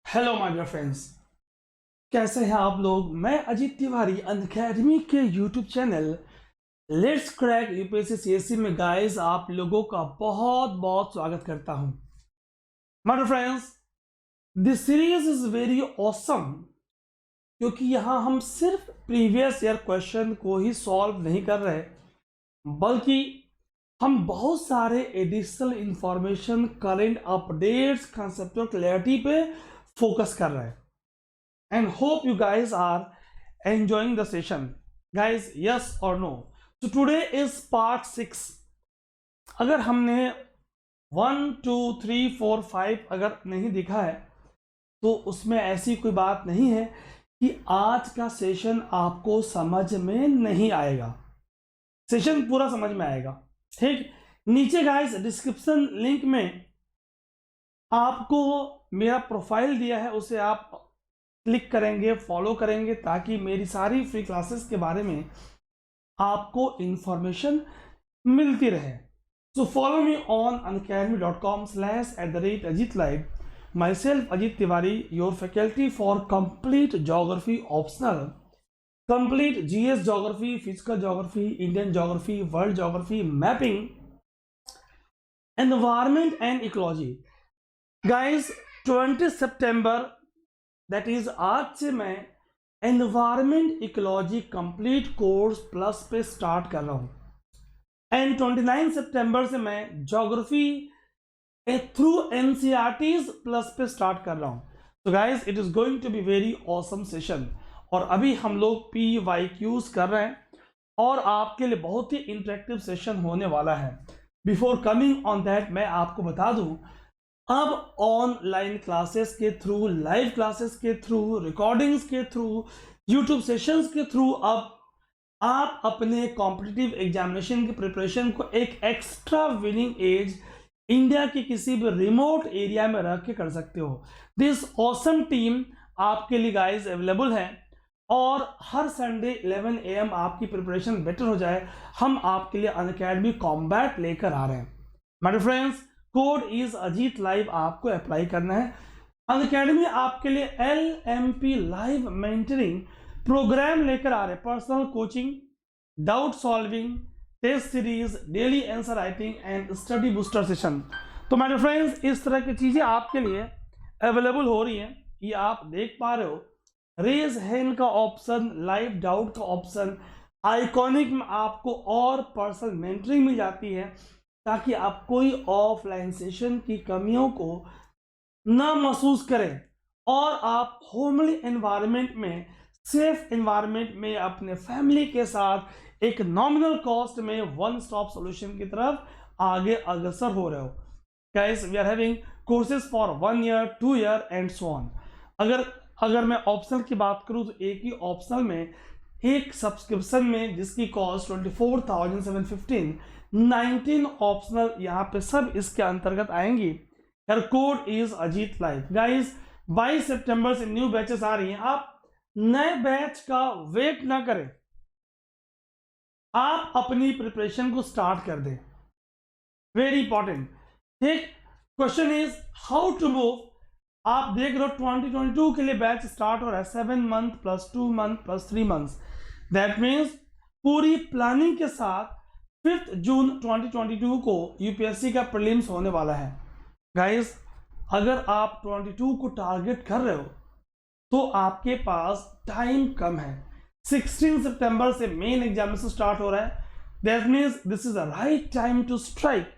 Hello my dear friends, कैसे हैं आप लोग। मैं अजीत तिवारी अनअकैडमी के YouTube channel let's crack UPSC CSC में गाइस आप लोगों का बहुत बहुत स्वागत करता हूं। My dear friends, this series is very awesome क्योंकि यहां हम सिर्फ प्रीवियस ईयर क्वेश्चन को ही सॉल्व नहीं कर रहे, बल्कि हम बहुत सारे additional information, current updates, conceptual clarity पे फोकस कर रहे हैं। And hope you guys are enjoying the session. Guys, yes or no? So today is part 6. अगर हमने 1 2 3 4 5 अगर नहीं दिखा है तो उसमें ऐसी कोई बात नहीं है कि आज का सेशन आपको समझ में नहीं आएगा। सेशन पूरा समझ में आएगा, ठीक। नीचे गाइस डिस्क्रिप्शन लिंक में आपको मेरा प्रोफाइल दिया है, उसे आप क्लिक करेंगे, फॉलो करेंगे, ताकि मेरी सारी फ्री क्लासेस के बारे में आपको इंफॉर्मेशन मिलती रहे। So follow me on unacademy.com/@AjitLive. Myself Ajit Tiwari, your faculty for complete geography optional, complete GS geography, physical geography, Indian geography, world geography, mapping, environment and ecology. Guys, 20 सितंबर that is आज से मैं environment ecology complete course plus पे start कर रहा हूँ, and 29 सितंबर से मैं ज्योग्राफी थ्रू एनसीईआरटीज प्लस पे स्टार्ट कर रहा हूँ। तो guys it is going to be very awesome session. और अभी हम लोग PYQs कर रहे हैं और आपके लिए बहुत ही इंटरेक्टिव सेशन होने वाला है। बिफोर कमिंग ऑन दैट, मैं आपको बता दूं, अब ऑनलाइन क्लासेस के थ्रू, लाइव क्लासेस के थ्रू, रिकॉर्डिंग्स के थ्रू, यूट्यूब सेशंस के थ्रू अब आप अपने कॉम्पिटिटिव एग्जामिनेशन की प्रिपरेशन को एक एक्स्ट्रा विनिंग एज इंडिया के किसी भी रिमोट एरिया में रख के कर सकते हो। दिस ऑसम टीम आपके लिए गाइस अवेलेबल है, और हर संडे 11 AM आपकी प्रिपरेशन बेटर हो जाए, हम आपके लिए अनअकैडमी कॉम्बैट लेकर आ रहे हैं। My friends, code is Ajit live आपको अप्लाई करना है। अनअकैडमी आपके लिए LMP लाइव मेंटरिंग प्रोग्राम लेकर आ रहे हैं। Personal coaching, doubt solving, test series, daily answer writing and study booster session. तो मेरे फ्रेंड्स, इस तरह की चीजें आपके लिए अवेलेबल हो रही हैं, ये आप देख पा रहे हो। रेज हैंड का ऑप्शन, लाइव डाउट का ऑप्शन, आइकॉनिक में आपको और पर्सनल मेंटरिंग मिल जाती है, ताकि आप कोई ऑफलाइन सेशन की कमियों को ना महसूस करें और आप होमली एनवायरनमेंट में, सेफ एनवायरनमेंट में अपने फैमिली के साथ एक नॉमिनल कॉस्ट में वन स्टॉप सॉल्यूशन की तरफ आगे अग्रसर हो रहे हो। Guys, we are having courses for 1 year, 2 year and so on. अगर मैं ऑप्शनल की बात करूं तो एक ही ऑप्शनल में, एक सब्सक्रिप्शन में जिसकी कॉस्ट 24,715, 19 ऑप्शनल यहाँ पे सब इसके अंतर्गत आएंगी। यार code is Ajit live. Guys, 22 सितंबर से न्यू बैचेस आ रही हैं। आप नए बैच का वेट ना करें, आप अपनी प्रिपरेशन को स्टार्ट कर दें। वेरी इंपॉर्टेंट, ठीक। Question is how to move. आप देख रहे हो 2022 के लिए बैच स्टार्ट हो रहा है, 7 month + 2 month + 3 months। That means पूरी प्लानिंग के साथ 5 जून 2022 को यूपीएससी का प्रीलिम्स होने वाला है। गाइस, अगर आप 22 को टारगेट कर रहे हो तो आपके पास टाइम कम है। 16 सितंबर से मेन एग्जामिनेशन स्टार्ट हो रहा है। That means this is the right time to strike.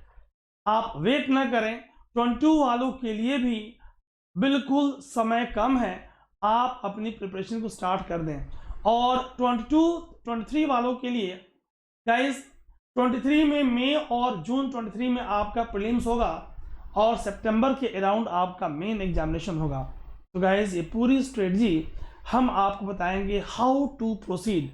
आप वेट ना करें। 22 वालों के लिए भी बिल्कुल समय कम है, आप अपनी प्रिपरेशन को स्टार्ट कर दें। और 23 वालों के लिए गाइस, 23 में मई और जून 23 में आपका प्रीलिम्स होगा, और सितंबर के अराउंड आपका मेन एग्जामिनेशन होगा। तो गाइस, ये पूरी स्ट्रेटजी हम आपको बताएंगे how to proceed.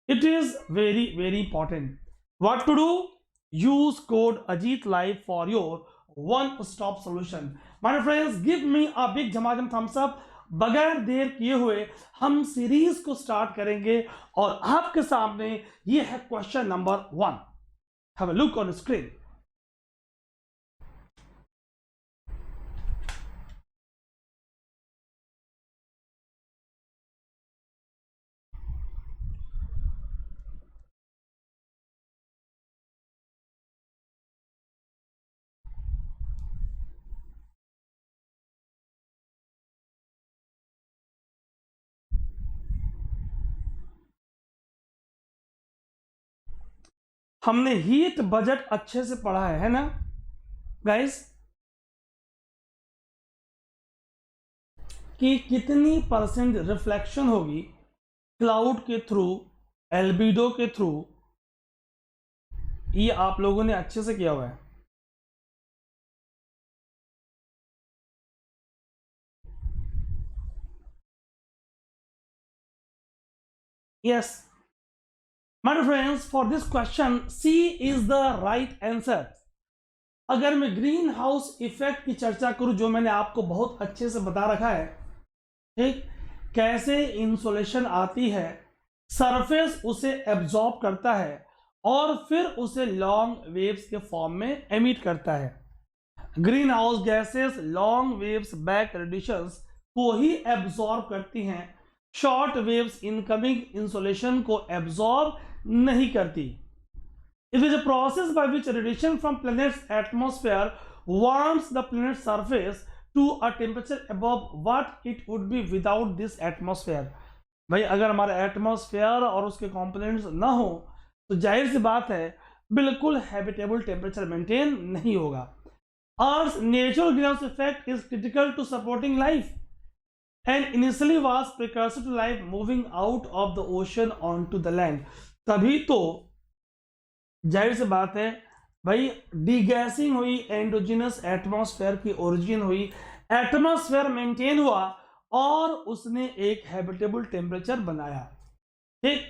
It is very very important. What to do? Use code Ajit live for your one stop solution. My friends, give me a big झमाझम थम्स अप। बगैर देर किए हुए हम सीरीज को स्टार्ट करेंगे, और आपके सामने ये है question number 1। Have a look on screen. हमने हीट बजट अच्छे से पढ़ा है ना गाइस, कि कितनी परसेंट रिफ्लेक्शन होगी क्लाउड के थ्रू, एल्बिडो के थ्रू, ये आप लोगों ने अच्छे से किया हुआ है। Yes my friends, for this question C is the right answer. अगर मैं ग्रीन हाउस इफेक्ट की चर्चा करूं, जो मैंने आपको बहुत अच्छे से बता रखा है, ठीक, कैसे इंसुलेशन आती है, सरफेस उसे एब्जॉर्ब करता है और फिर उसे लॉन्ग वेव्स के फॉर्म में एमिट करता है। Green house gases long waves back radiations को ही एब्जॉर्ब करती हैं, शॉर्ट वेव्स इनकमिंग इंसुलेशन को एब्जॉर्ब नहीं करती। It is a process by which radiation from planets atmosphere warms the planet surface to a temperature above what it would be without this atmosphere. भाई अगर हमारा atmosphere और उसके components ना हो तो जाहिर सी बात है बिल्कुल हैबिटेबल टेम्परेचर मेंटेन नहीं होगा। Earth's natural greenhouse effect is critical to supporting life and initially was precursor to life moving out of the ocean onto the land। तभी तो जाहिर सी बात है भाई डीगैसिंग हुई, एंडोजिनस एटमॉस्फेयर की ओरिजिन हुई, एटमॉस्फेयर मेंटेन हुआ और उसने एक हैबिटेबल टेम्परेचर बनाया। ठीक,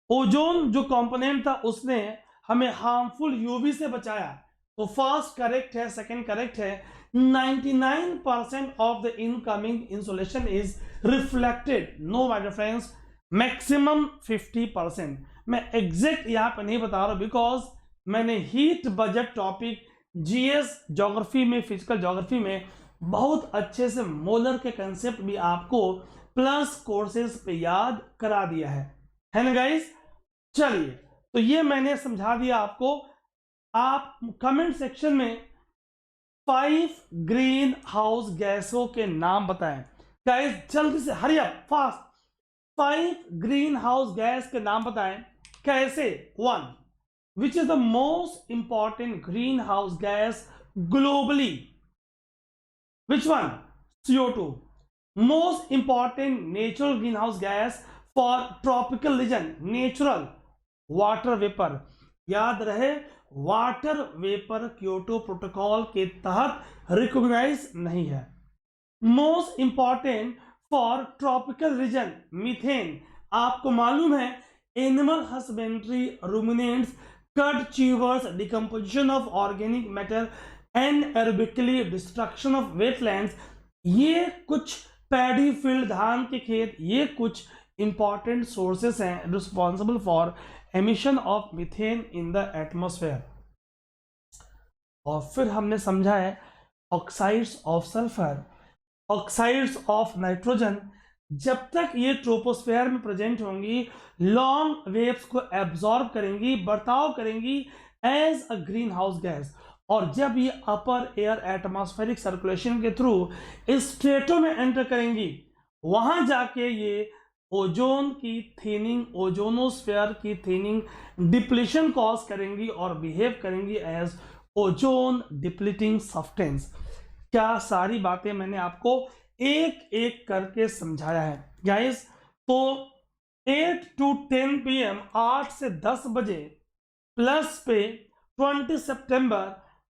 ओजोन जो कंपोनेंट था उसने हमें हार्मफुल यूवी से बचाया। तो फर्स्ट करेक्ट है, सेकंड करेक्ट है। 99% of the incoming insulation is reflected, no my dear friends, maximum 50%। मैं एग्जैक्ट यहां पे नहीं बता रहा बिकॉज मैंने heat budget topic GS geography में, फिजिकल ज्योग्राफी में बहुत अच्छे से मोलर के कंसेप्ट भी आपको प्लस कोर्सेज पे याद करा दिया है ना गाइस। चलिए, तो ये मैंने समझा दिया आपको। आप कमेंट सेक्शन में 5 ग्रीन हाउस गैसों के नाम बताएं गाइस, जल्दी से, hurry up fast. 5 green house gas के नाम बताएं। कैसे? 1, which is the most important green house gas globally? Which one? CO2। Most important natural green house gas for tropical reason, natural, water vapour. याद रहे, water vapour Kyoto protocol के तहत recognise नहीं है। Most important for tropical region, methane. आपको मालूम है animal husbandry, ruminants, cud chewers, decomposition of organic matter, anaerobically destruction of wetlands, ये कुछ पैडी फील्ड, धान के खेत, ये कुछ इंपॉर्टेंट सोर्सेस हैं responsible for emission of methane in the atmosphere. और फिर हमने समझा है oxides of sulphur, oxides of nitrogen, जब तक ये ट्रोपोस्फेयर में प्रेजेंट होंगी लॉन्ग वेव्स को एब्जॉर्ब करेंगी, बर्ताव करेंगी as a green house gas. और जब ये अपर एयर एटमॉस्फेरिक सर्कुलेशन के थ्रू स्ट्रेटो में एंटर करेंगी, वहां जाके ये ओजोन की थीनिंग, ओजोनोस्फेयर की थीनिंग, डिप्लीशन कॉज करेंगी और बिहेव करेंगी एज ओजोन डिप्लीटिंग सब्सटेंस। क्या सारी बातें मैंने आपको एक एक करके समझाया है गाइस? तो 8 to 10 PM, 8 से 10 बजे प्लस पे 20 सितंबर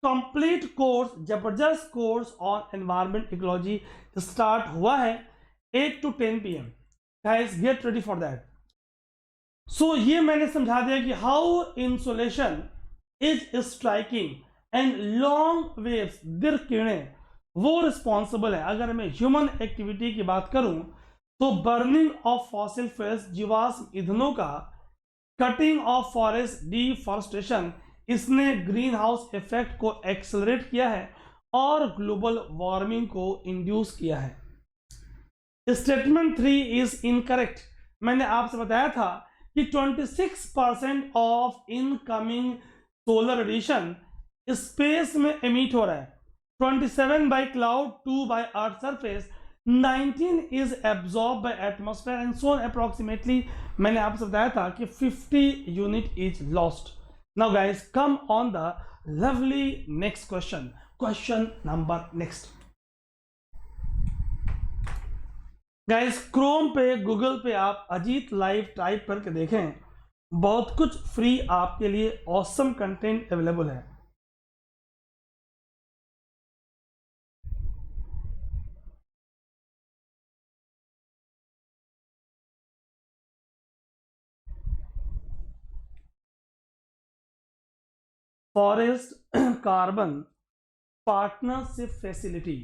कंप्लीट कोर्स, जबरदस्त course on environment ecology start हुआ है 8 to 10 PM। Guys, get ready for that. So ये मैंने समझा दिया कि how insulation is striking and long waves, दीर्घ किरणें, वो रिस्पॉन्सिबल है। अगर मैं ह्यूमन एक्टिविटी की बात करूं तो बर्निंग ऑफ फॉसिल फ्यूल्स, जीवाश्म ईंधनों का, कटिंग ऑफ फॉरेस्ट, डिफॉरेस्टेशन, इसने ग्रीन हाउस इफेक्ट को एक्सेलरेट किया है और ग्लोबल वार्मिंग को इंड्यूस किया है। Statement 3 is incorrect. मैंने आपसे बताया था कि 26% of incoming solar radiation space में एमिट हो रहा है, 27 by cloud, 2 by earth surface, 19 is absorb by atmosphere and so approximately मैंने आपसे बताया था कि 50 unit is lost. Now guys, come on the lovely next question. Question number next. Guys Chrome पे, गूगल पे आप अजीत लाइव टाइप करके देखें, बहुत कुछ फ्री आपके लिए ऑसम कंटेंट अवेलेबल है. Forest carbon partnership facility.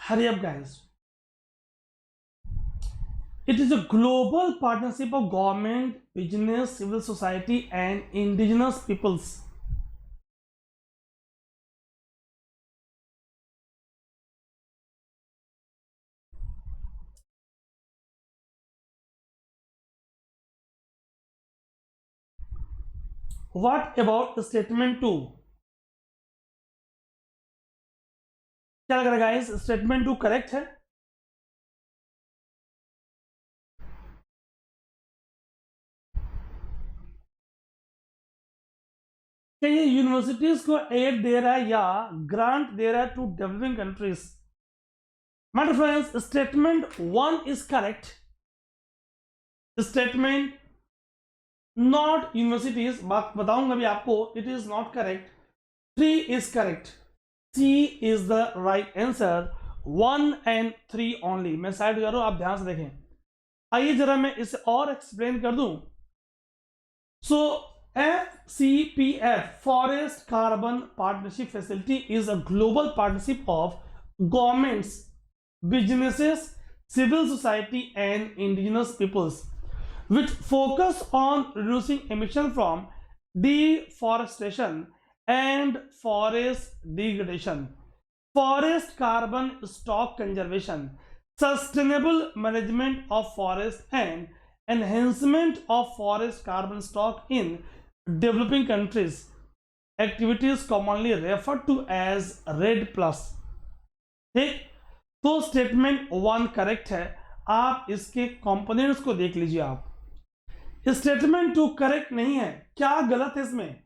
Hurry up, guys. It is a global partnership of government, business, civil society, and indigenous peoples. What about statement 2? क्या लग रहा है गाइस, स्टेटमेंट 2 करेक्ट है? क्या ये यूनिवर्सिटीज को एड दे रहा है या ग्रांट दे रहा है to developing countries? My friends, statement 1 is correct. Statement not universities, बात बताऊंगा भी आपको, it is not correct. 3 is correct. C is the right answer. 1 and 3 only. मैं साइड करूं, आप ध्यान से देखें. आइए जरा मैं इसे और एक्सप्लेन कर दूं. सो FCPF, Forest Carbon Partnership Facility, is a global partnership of governments, businesses, civil society, and indigenous peoples, which focus on reducing emission from deforestation and forest degradation, forest carbon stock conservation, sustainable management of forest, and enhancement of forest carbon stock in developing countries. Activities commonly referred to as REDD+. ठीक, तो statement 1 correct है. आप इसके components को देख लीजिए. आप statement 2 correct नहीं है. क्या गलत है इसमें?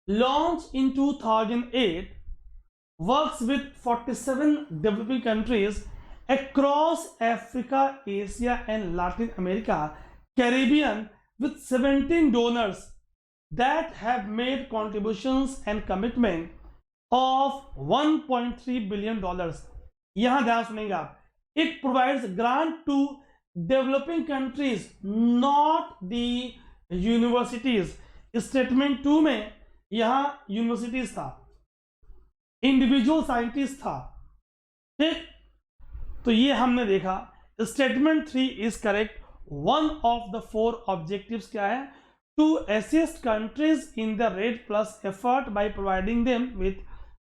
Launched in 2008, works with 47 developing countries across Africa, Asia, and Latin America, Caribbean, with 17 donors that have made contributions and commitment of $1.3 billion. यहां ध्यान सुनेंगे आप. It provides grant to developing countries, not the universities. Statement 2 में यहां universities था, individual scientist था. ठीक, तो ये हमने देखा. Statement 3 is correct. 1 of the 4 objectives क्या है? To assist countries in the REDD+ effort by providing them with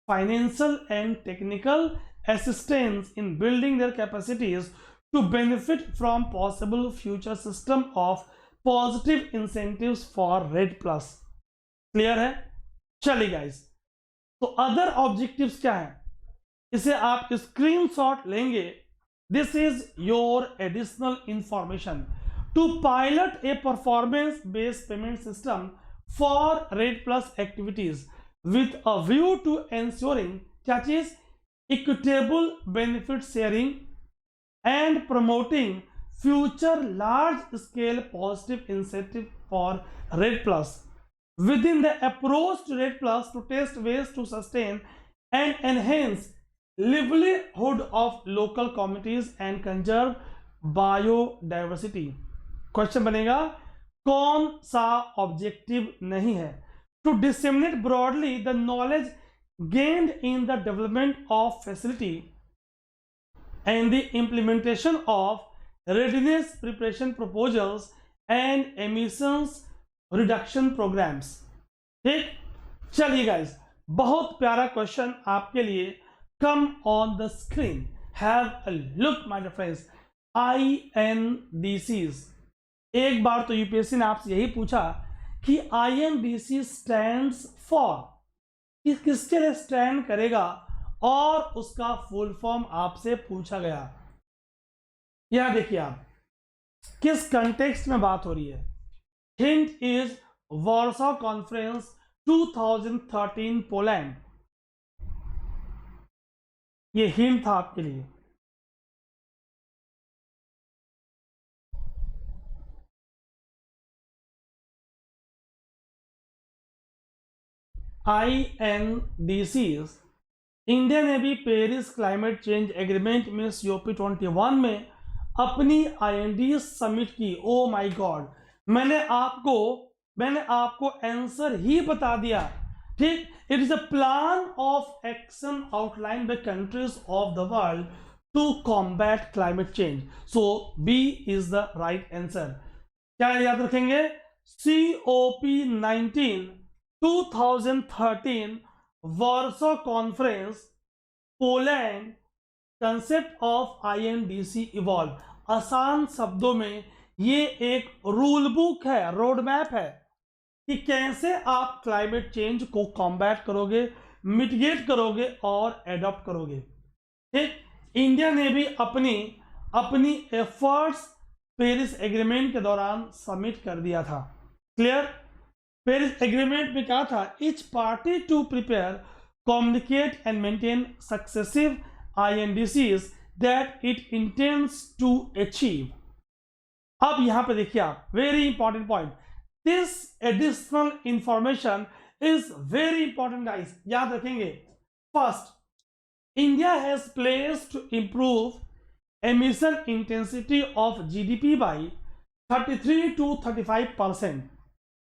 financial and technical assistance in building their capacities to benefit from possible future system of positive incentives for REDD+. Clear है? चलिए guys, तो other objectives क्या है? इसे आप screenshot लेंगे. This is your additional information. To pilot a performance based payment system for REDD+ activities with a view to ensuring क्या चीज? Equitable benefit sharing and promoting future large scale positive incentive for REDD+. Within the approach to REDD+ to test ways to sustain and enhance livelihood of local communities and conserve biodiversity. Question बनेगा, कौन सा objective नहीं है? To disseminate broadly the knowledge gained in the development of facility and the implementation of readiness preparation proposals and emissions reduction programs. ठीक, चलिए guys, बहुत प्यारा question आपके लिए. Come on the screen, have a look my friends. INDCs, एक बार तो UPSC ने आपसे यही पूछा कि INDC स्टैंड्स फॉर, किसके लिए स्टैंड करेगा, और उसका फुल फॉर्म आपसे पूछा गया। यहां देखिए आप किस कंटेक्स्ट में बात हो रही है। Hint is Warsaw conference 2013 Poland. ये हिंट था आपके लिए। INDCs, इंडिया ने भी पेरिस क्लाइमेट चेंज एग्रीमेंट में COP21 में अपनी IND सबमिट की। ओ माय गॉड, मैंने आपको आंसर ही बता दिया। ठीक, it is a plan of action outline by countries of the world to combat climate change. So B is the right answer. क्या याद रखेंगे? COP19 2013 Warsaw conference Poland, concept of INDC evolve. आसान शब्दों में ये एक रूल बुक है, road map है कि कैसे आप क्लाइमेट चेंज को कॉम्बैट करोगे, मिटिगेट करोगे और एडॉप्ट करोगे। ठीक, इंडिया ने भी अपनी एफर्ट्स पेरिस एग्रीमेंट के दौरान सबमिट कर दिया था। क्लियर? पेरिस एग्रीमेंट में कहा था each party to prepare, communicate and maintain successive INDCs that it intends to achieve। अब यहां पे देखिए आप, very important point, this additional information is very important guys, याद रखेंगे। First, India has place to improve emission intensity of GDP by 33 to 35%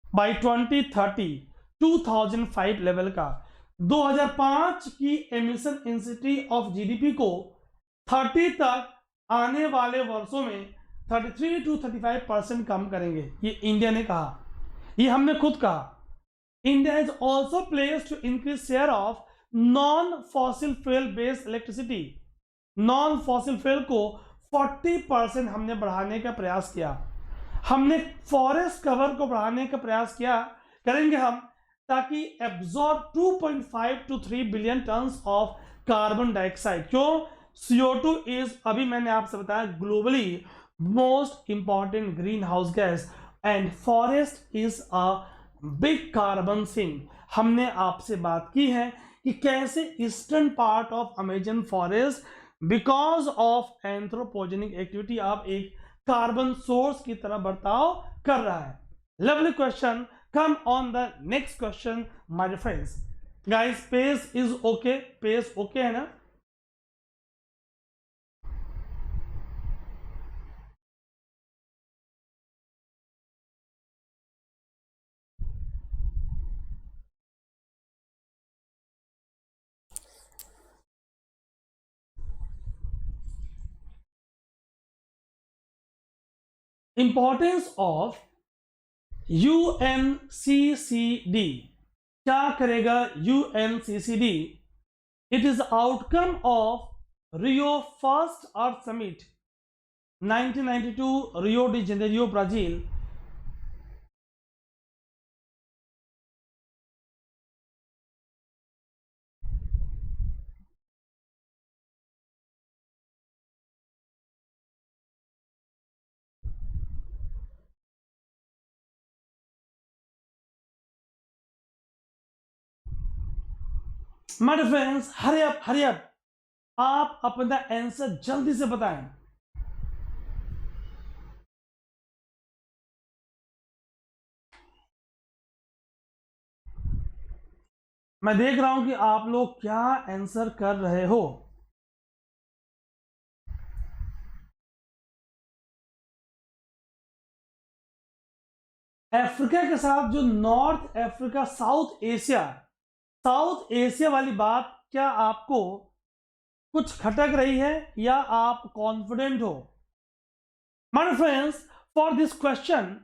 by 2030, 2005 level का। 2005 की emission intensity of GDP को 30 तक आने वाले वर्षों में 33 to 35% कम करेंगे। ये इंडिया ने कहा, ये हमने खुद कहा। India is also place to increase share of non fossil fuel based electricity. Non fossil fuel को 40% हमने बढ़ाने का प्रयास किया। हमने फॉरेस्ट कवर को बढ़ाने का प्रयास किया, करेंगे हम, ताकि absorb 2.5 to 3 billion ton of carbon dioxide. क्यों? CO2 इज, अभी मैंने आपसे बताया, globally most important green house gas and forest is a big carbon sink. हमने आपसे बात की है कि कैसे eastern part of Amazon forest because of anthropogenic activity आप एक कार्बन सोर्स की तरह बर्ताव कर रहा है। Lovely question, come on the next question my friends. Guys pace is okay, pace okay है ना? Importance of UNCCD। क्या करेगा UNCCD? It is outcome of Rio first earth summit 1992, Rio de Janeiro, Brazil. My friends, hurry up, आप अपना answer जल्दी से बताएं। मैं देख रहा हूं कि आप लोग क्या आंसर कर रहे हो। अफ्रीका के साथ जो नॉर्थ अफ्रीका, साउथ एशिया वाली बात, क्या आपको कुछ खटक रही है या आप कॉन्फिडेंट हो? My friends, for this question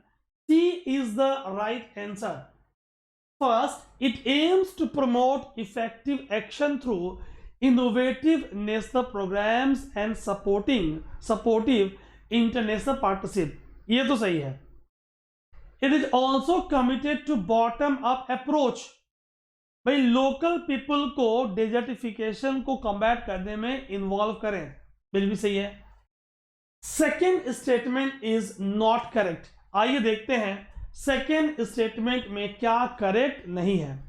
C is the right answer. First, it aims to promote effective action through innovative national programs and supportive international partnership. ये तो सही है। It is also committed to bottom up approach, भाई local people को desertification को combat करने में involve करें, बिल्कुल सही है। Second statement is not correct. आइए देखते हैं सेकेंड स्टेटमेंट में क्या करेक्ट नहीं है।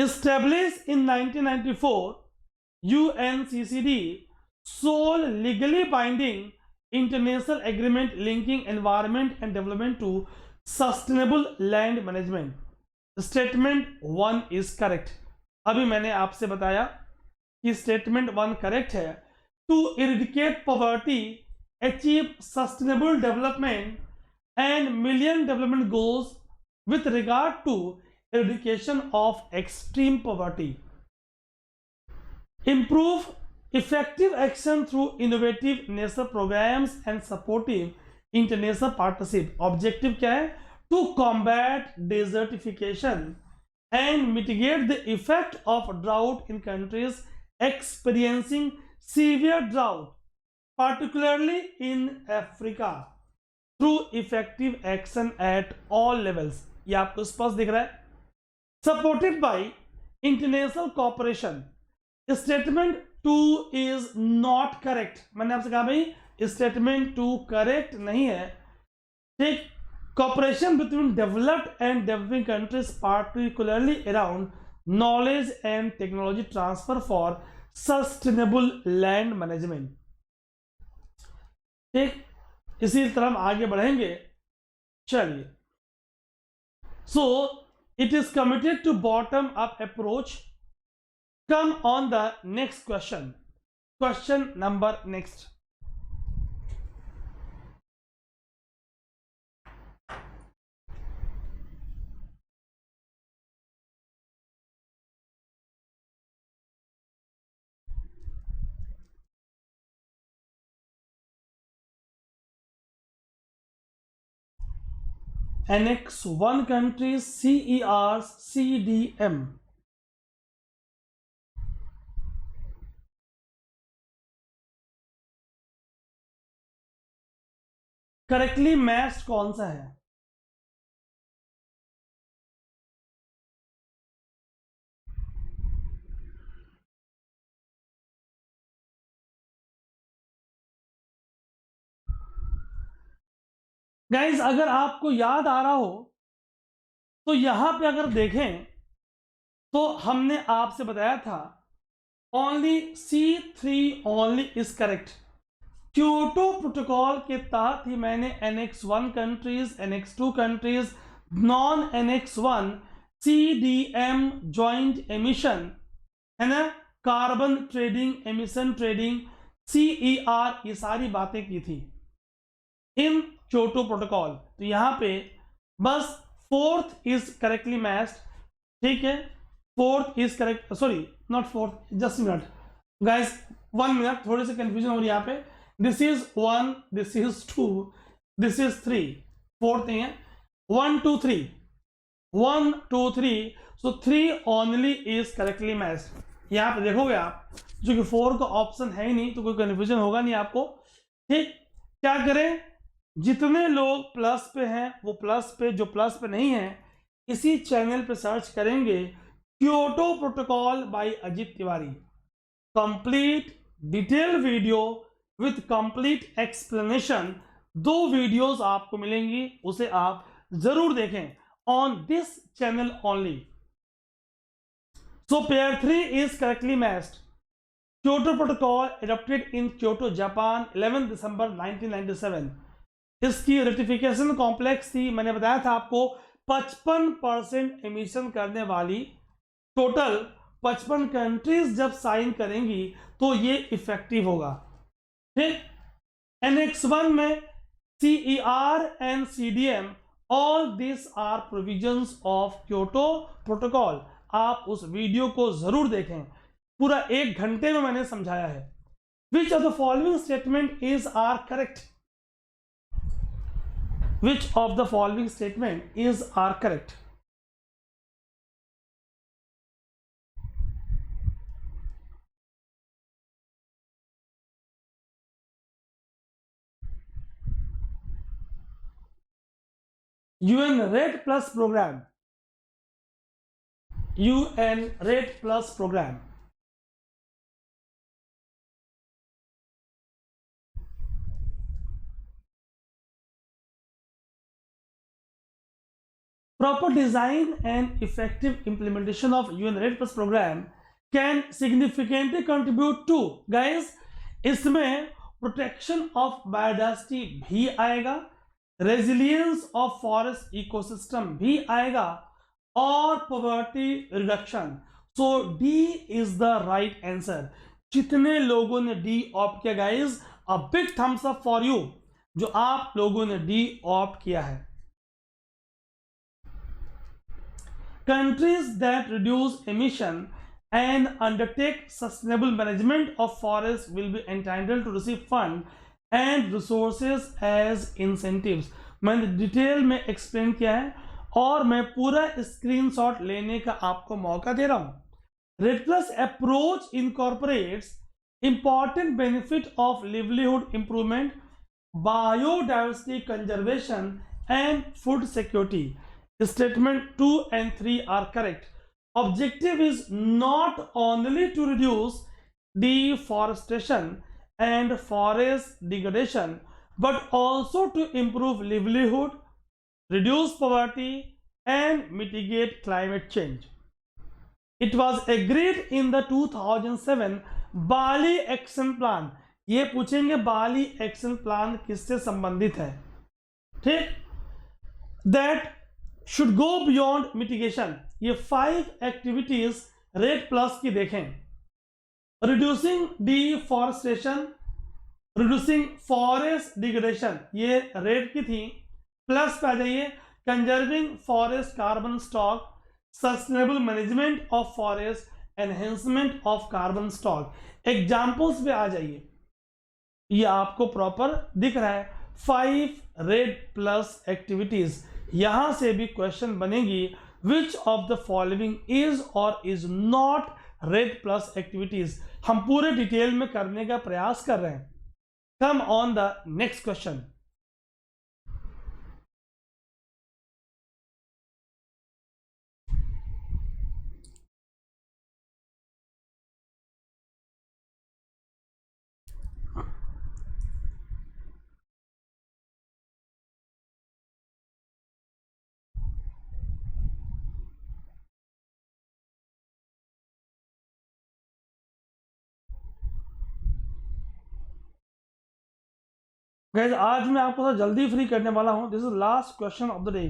Established in 1994, UNCCD sole legally binding international agreement linking environment and development to sustainable land management. Statement 1 is correct. अभी मैंने आपसे बताया कि स्टेटमेंट 1 करेक्ट है। To eradicate poverty, achieve sustainable development and million development goals with regard to eradication of extreme poverty, improve effective action through innovative national programs and supportive international partnership. Objective क्या है? To combat desertification and mitigate the effect of drought in countries experiencing severe drought, particularly in Africa, through effective action at all levels. ये आपको स्पष्ट दिख रहा है। Supported by international cooperation. Statement 2 is not correct. मैंने आपसे कहा भाई स्टेटमेंट 2 करेक्ट नहीं है, ठीक। Cooperation between developed and developing countries particularly around knowledge and technology transfer for sustainable land management, ठीक। इसी तरह हम आगे बढ़ेंगे, चलिए। So it is committed to bottom up approach. Come on the next question. Question number next. Annex 1 countries CERs CDM. Correctly matched कौन सा है? गाइज अगर आपको याद आ रहा हो तो यहां पे अगर देखें तो हमने आपसे बताया था only C3 only is correct. Kyoto protocol के तहत ही मैंने Annex 1 countries, Annex 2 countries, non Annex 1 CDM joint emission है ना, carbon trading, emission trading, CER, ये सारी बातें की थी इन क्योटो प्रोटोकॉल। तो यहां पे बस फोर्थ इज करेक्टली मैच्ड, ठीक है। Fourth is correct, sorry not fourth, just minute guys, 1 minute, थोड़ी सी कंफ्यूजन हो रही है यहाँ पे। This is 1, this is 2, this is 3, fourth नहीं है। 1 2 3, 1 2 3, सो 3 ओनली इज करेक्टली मैच्ड। यहाँ पे देखोगे आप, जो कि 4 का ऑप्शन है ही नहीं तो कोई कंफ्यूजन होगा नहीं आपको, ठीक। क्या करें, जितने लोग प्लस पे हैं वो प्लस पे, जो प्लस पे नहीं है इसी चैनल पे सर्च करेंगे Kyoto protocol by Ajit Tiwari, complete detail video with complete explanation. 2 videos आपको मिलेंगी, उसे आप जरूर देखें on this channel only. So pair 3 is correctly matched. Kyoto protocol adopted in Kyoto Japan 11 दिसंबर 1997। इसकी रेटिफिकेशन कॉम्प्लेक्स थी, मैंने बताया था आपको 55% एमिशन करने वाली, टोटल 55 कंट्रीज जब साइन करेंगी तो ये इफेक्टिव होगा, ठीक। Annex 1 में CER and CDM, all this are provisions of Kyoto protocol. आप उस वीडियो को जरूर देखें, पूरा 1 घंटे में मैंने समझाया है। Which of the following statement is are correct? Which of the following statement is are correct? UN Red Plus program. UN Red Plus program. Proper design and effective implementation of UN Red Plus program can significantly contribute to, guys, इसमें protection of biodiversity भी आएगा, resilience of forest ecosystem भी आएगा, और poverty reduction. So D is the right answer. जितने लोगों ने D opt किया guys, a big thumbs up for you, जो आप लोगों ने डी ऑप्ट किया है. Countries that reduce emission and undertake sustainable management of forests will be entitled to receive fund and resources as incentives. मैंने detail में explain किया है और मैं पूरा स्क्रीनशॉट लेने का आपको मौका दे रहा हूं. Red plus approach incorporates important benefit of livelihood improvement, biodiversity conservation and food security. Statement 2 and 3 are correct. Objective is not only to reduce deforestation and forest degradation, but also to improve livelihood, reduce poverty, and mitigate climate change. It was agreed in the 2007 Bali Action Plan. ये पूछेंगे बाली action plan किससे संबंधित है, ठीक? That should go beyond mitigation. ये 5 activities red plus की देखें. Reducing deforestation, reducing forest degradation, ये रेड की थी. प्लस पे आ जाइए, conserving forest carbon stock, sustainable management of forest, enhancement of carbon stock. Examples पे आ जाइए, ये आपको प्रॉपर दिख रहा है. 5 रेड प्लस एक्टिविटीज. यहां से भी क्वेश्चन बनेगी, which of the following is or is not REDD plus activities. हम पूरे डिटेल में करने का प्रयास कर रहे हैं. कम on the next question. Guys आज मैं आपको थोड़ा जल्दी फ्री करने वाला हूं. This is last question of the day.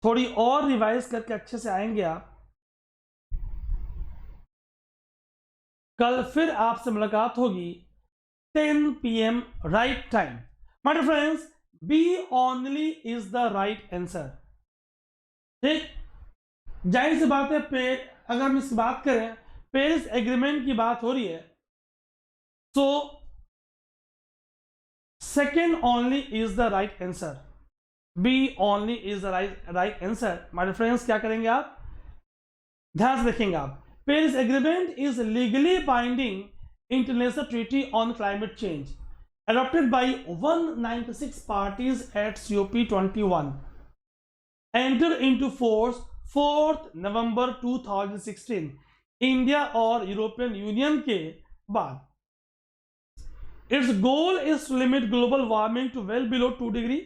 थोड़ी और रिवाइज करके अच्छे से आएंगे आप. कल फिर आपसे मुलाकात होगी 10 PM right time. My dear friends, B only is the right answer. ठीक, जाहिर सी बात है, अगर हम इसकी बात करें, पेरिस एग्रीमेंट की बात हो रही है, so second only is the right answer. B only is the right answer. My friends, क्या करेंगे आप, ध्यान से देखेंगे आप. Paris agreement is legally binding international treaty on climate change adopted by 196 parties at COP21, entered into force 4th November 2016 India और European union के बाद. Its goal is to limit global warming to well below 2 degree,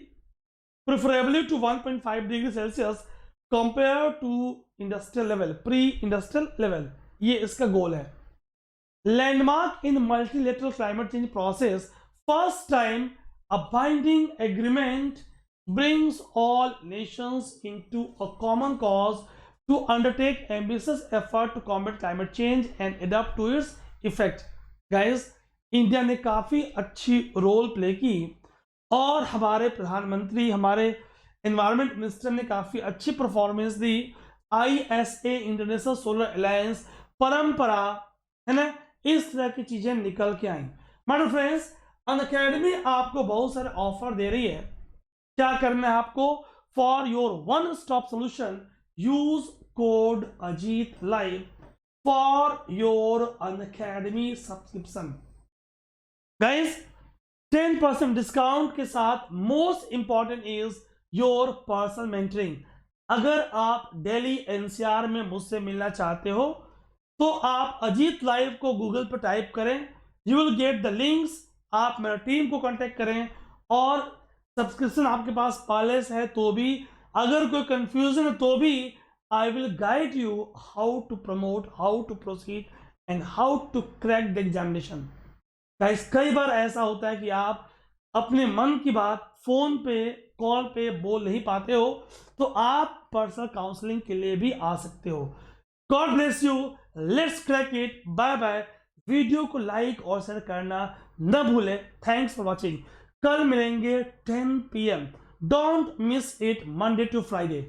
preferably to 1.5 degree Celsius compared to industrial level, pre-industrial level. ये इसका गोल है. Landmark in multilateral climate change process, first time a binding agreement brings all nations into a common cause to undertake ambitious effort to combat climate change and adapt to its effect. Guys, India ने काफ़ी अच्छी role play की और हमारे प्रधानमंत्री, हमारे environment minister ने काफ़ी अच्छी परफॉर्मेंस दी. ISA इंटरनेशनल सोलर अलायंस परंपरा है ना, इस तरह की चीज़ें निकल के आई. माय डियर फ्रेंड्स, अनअकैडमी आपको बहुत सारे ऑफर दे रही है. क्या करना है आपको? For your one stop solution use code Ajit live for your Unacademy subscription. Guys, 10% discount के साथ। Most important is your personal mentoring. अगर आप दिल्ली एनसीआर में मुझसे मिलना चाहते हो तो आप अजीत लाइव को गूगल पर टाइप करें, you will get the links. आप मेरा टीम को कांटेक्ट करें, और सब्सक्रिप्शन आपके पास पहले से है तो भी, अगर कोई कंफ्यूजन है तो भी, I will guide you how to promote, how to proceed and how to crack the examination. Guys, कई बार ऐसा होता है कि आप अपने मन की बात फोन पे, कॉल पे बोल नहीं पाते हो, तो आप पर्सनल काउंसलिंग के लिए भी आ सकते हो। God bless you, let's crack it, bye bye. Video को लाइक और शेयर करना न भूलें। Thanks for watching. कल मिलेंगे 10 PM। Don't miss it, Monday to Friday.